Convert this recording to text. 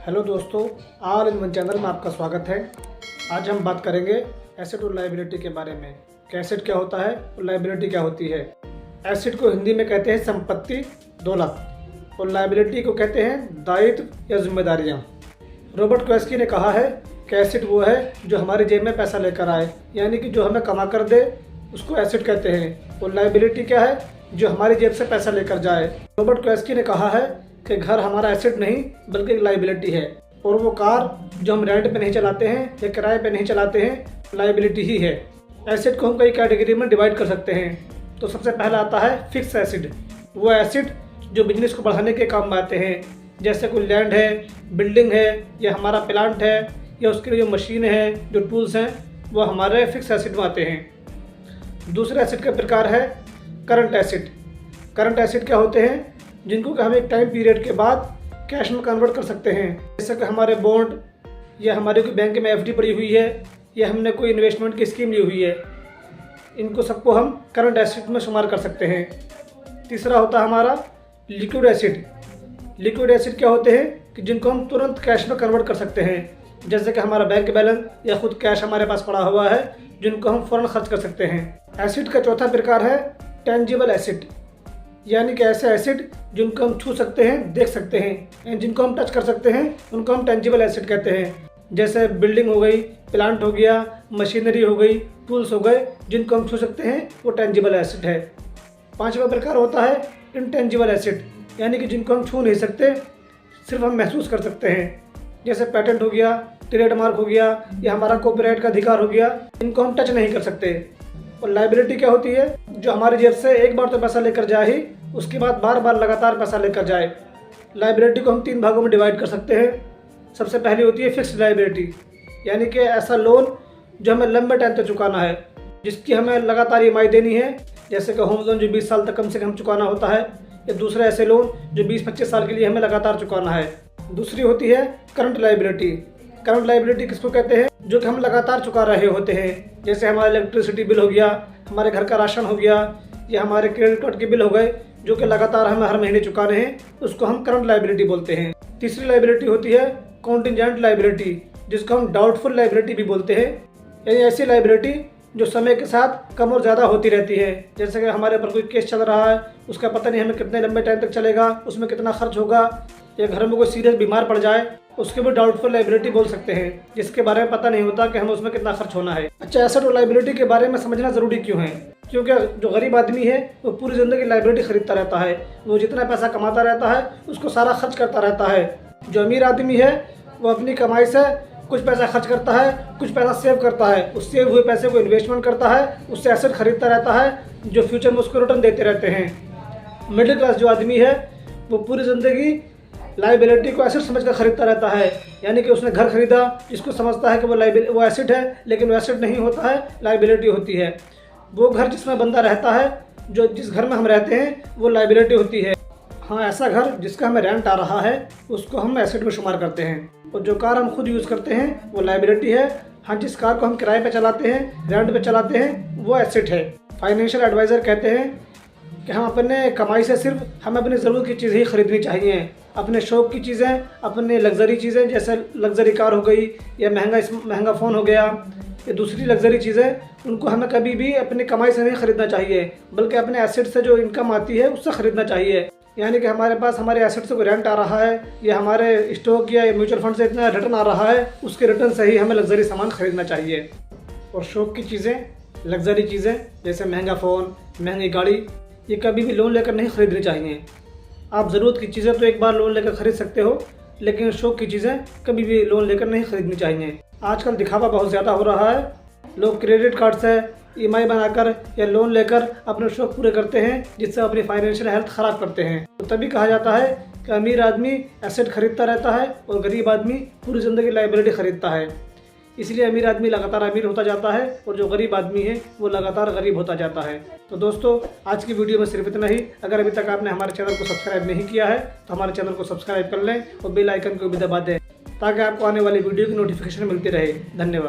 Hello दोस्तों, all in one channel में आपका स्वागत है। आज हम बात करेंगे एसेट और लायबिलिटी के बारे में कि एसेट क्या होता है और लायबिलिटी क्या होती है। एसेट को हिंदी में कहते हैं संपत्ति, दौलत, और लायबिलिटी को कहते हैं दायित्व या जिम्मेदारियाँ। रॉबर्ट क्वेस्की ने कहा है कि एसेट वो है जो हमारी जेब में पैसा लेकर आए, यानी कि जो हमें कमा कर दे उसको एसेट कहते हैं, और लायबिलिटी क्या है, जो हमारी जेब से पैसा लेकर जाए। रॉबर्ट क्वेस्की ने कहा है कि घर हमारा एसेट नहीं बल्कि एक लायबिलिटी है, और वो कार जो हम रेंट पे नहीं चलाते हैं या किराए पे नहीं चलाते हैं, लायबिलिटी ही है। एसेट को हम कई कैटेगरी में डिवाइड कर सकते हैं। तो सबसे पहला आता है फिक्स एसेट। वो एसेट जो बिजनेस को बढ़ाने के काम में आते हैं, जैसे कोई लैंड है, बिल्डिंग है, या हमारा प्लांट है, या उसके लिए जो मशीन है, जो टूल्स हैं, वो हमारे फिक्स एसेट में आते हैं। दूसरे एसेट का प्रकार है करंट एसेट। करंट एसेट क्या होते हैं, जिनको कि हम एक टाइम पीरियड के बाद कैश में कन्वर्ट कर सकते हैं, जैसे कि हमारे बॉन्ड, या हमारे कोई बैंक में एफडी पड़ी हुई है, या हमने कोई इन्वेस्टमेंट की स्कीम ली हुई है। इनको सबको हम करंट एसेट में शुमार कर सकते हैं। तीसरा होता है हमारा लिक्विड एसेट। लिक्विड एसेट क्या होते हैं कि जिनको हम तुरंत कैश में कन्वर्ट कर सकते हैं, जैसे कि हमारा बैंक बैलेंस या खुद कैश हमारे पास पड़ा हुआ है, जिनको हम फ़ौरन खर्च कर सकते हैं। एसेट का चौथा प्रकार है टेंजिबल एसेट, यानी कि ऐसे एसेट जिनको हम छू सकते हैं, देख सकते हैं, जिनको हम टच कर सकते हैं, उनको हम टेंजिबल एसेट कहते हैं। जैसे बिल्डिंग हो गई, प्लांट हो गया, मशीनरी हो गई, टूल्स हो गए, जिनको हम छू सकते हैं, वो टेंजिबल एसेट है। पांचवा प्रकार होता है इनटेंजिबल एसेट, यानी कि जिनको हम छू नहीं सकते, सिर्फ हम महसूस कर सकते हैं, जैसे पेटेंट हो गया, ट्रेडमार्क हो गया, या हमारा कॉपीराइट का अधिकार हो गया, इनको हम टच नहीं कर सकते। और लायबिलिटी क्या होती है, जो हमारी जेब से एक बार तो पैसा लेकर जाए ही, उसके बाद बार बार लगातार पैसा लेकर जाए। लायबिलिटी को हम 3 भागों में डिवाइड कर सकते हैं। सबसे पहली होती है फिक्स्ड लायबिलिटी, यानी कि ऐसा लोन जो हमें लंबे टाइम तक चुकाना है, जिसकी हमें लगातार ईएमआई देनी है, जैसे कि होम लोन जो 20 साल तक कम से कम चुकाना होता है, या दूसरे ऐसे लोन जो 20-25 साल के लिए हमें लगातार चुकाना है। दूसरी होती है करंट लायबिलिटी। करंट लायबिलिटी किसको कहते हैं, जो कि हम लगातार चुका रहे होते हैं, जैसे हमारा इलेक्ट्रिसिटी बिल हो गया, हमारे घर का राशन हो गया, या हमारे क्रेडिट कार्ड के बिल हो गए, जो कि लगातार हमें हर महीने चुका रहे हैं, उसको हम करंट लायबिलिटी बोलते हैं। तीसरी लायबिलिटी होती है कॉन्टिजेंट लायबिलिटी, जिसको हम डाउटफुल लायबिलिटी भी बोलते हैं, यानी ऐसी लायबिलिटी जो समय के साथ कम और ज़्यादा होती रहती है। जैसे कि हमारे ऊपर कोई केस चल रहा है, उसका पता नहीं हमें कितने लंबे टाइम तक चलेगा, उसमें कितना खर्च होगा, या घर में कोई सीरियस बीमार पड़ जाए, उसके भी डाउटफुल लायबिलिटी बोल सकते हैं, जिसके बारे में पता नहीं होता कि हमें उसमें कितना खर्च होना है। अच्छा, एसेट और लायबिलिटी के बारे में समझना ज़रूरी क्यों है? क्योंकि जो गरीब आदमी है वो पूरी ज़िंदगी लायबिलिटी खरीदता रहता है, वो जितना पैसा कमाता रहता है उसको सारा खर्च करता रहता है। जो अमीर आदमी है वो अपनी कमाई से कुछ पैसा खर्च करता है, कुछ पैसा सेव करता है, उस सेव हुए पैसे को इन्वेस्टमेंट करता है, उससे एसेट खरीदता रहता है, जो फ्यूचर में उसको रिटर्न देते रहते हैं। मिडिल क्लास जो आदमी है वो पूरी ज़िंदगी लायबिलिटी को एसेट समझकर खरीदता रहता है, यानी कि उसने घर खरीदा, जिसको समझता है कि वो एसेट है, लेकिन वो एसेट नहीं होता है, लायबिलिटी होती है। वो घर जिसमें बंदा रहता है, जो जिस घर में हम रहते हैं, वो लायबिलिटी होती है। हाँ, ऐसा घर जिसका हमें रेंट आ रहा है, उसको हम एसेट में शुमार करते हैं। और जो कार हम खुद यूज़ करते हैं वो लायबिलिटी है। हाँ, जिस कार को हम किराए पे चलाते हैं, रेंट पे चलाते हैं, वो एसेट है। फाइनेंशियल एडवाइज़र कहते हैं कि हम अपने कमाई से सिर्फ हमें अपनी ज़रूरत की चीज़ ही खरीदनी चाहिए। अपने शौक़ की चीज़ें, अपने लग्जरी चीज़ें, जैसे लग्जरी कार हो गई, या महंगा फ़ोन हो गया, या दूसरी लग्जरी चीज़ें, उनको हमें कभी भी अपनी कमाई से नहीं खरीदना चाहिए, बल्कि अपने एसेट से जो इनकम आती है उससे खरीदना चाहिए। यानी कि हमारे पास हमारे एसेट से कोई रेंट आ रहा है, या हमारे स्टॉक या म्यूचुअल फंड से इतना रिटर्न आ रहा है, उसके रिटर्न से ही हमें लग्जरी सामान खरीदना चाहिए। और शौक़ की चीज़ें, लग्जरी चीज़ें, जैसे महंगा फ़ोन, महंगी गाड़ी, ये कभी भी लोन लेकर नहीं खरीदनी चाहिए। आप ज़रूरत की चीज़ें तो एक बार लोन लेकर खरीद सकते हो, लेकिन शौक़ की चीज़ें कभी भी लोन लेकर नहीं खरीदनी चाहिए। आजकल दिखावा बहुत ज़्यादा हो रहा है। लोग क्रेडिट कार्ड से ईएमआई बनाकर या लोन लेकर अपने शौक़ पूरे करते हैं, जिससे अपनी फाइनेंशियल हेल्थ ख़राब करते हैं। तो तभी कहा जाता है कि अमीर आदमी एसेट खरीदता रहता है और गरीब आदमी पूरी ज़िंदगी लायबिलिटी खरीदता है। इसलिए अमीर आदमी लगातार अमीर होता जाता है, और जो गरीब आदमी है वो लगातार गरीब होता जाता है। तो दोस्तों, आज की वीडियो में सिर्फ इतना ही। अगर अभी तक आपने हमारे चैनल को सब्सक्राइब नहीं किया है तो हमारे चैनल को सब्सक्राइब कर लें और बेल आइकन को भी दबा दें, ताकि आपको आने वाली वीडियो की नोटिफिकेशन मिलती रहे। धन्यवाद।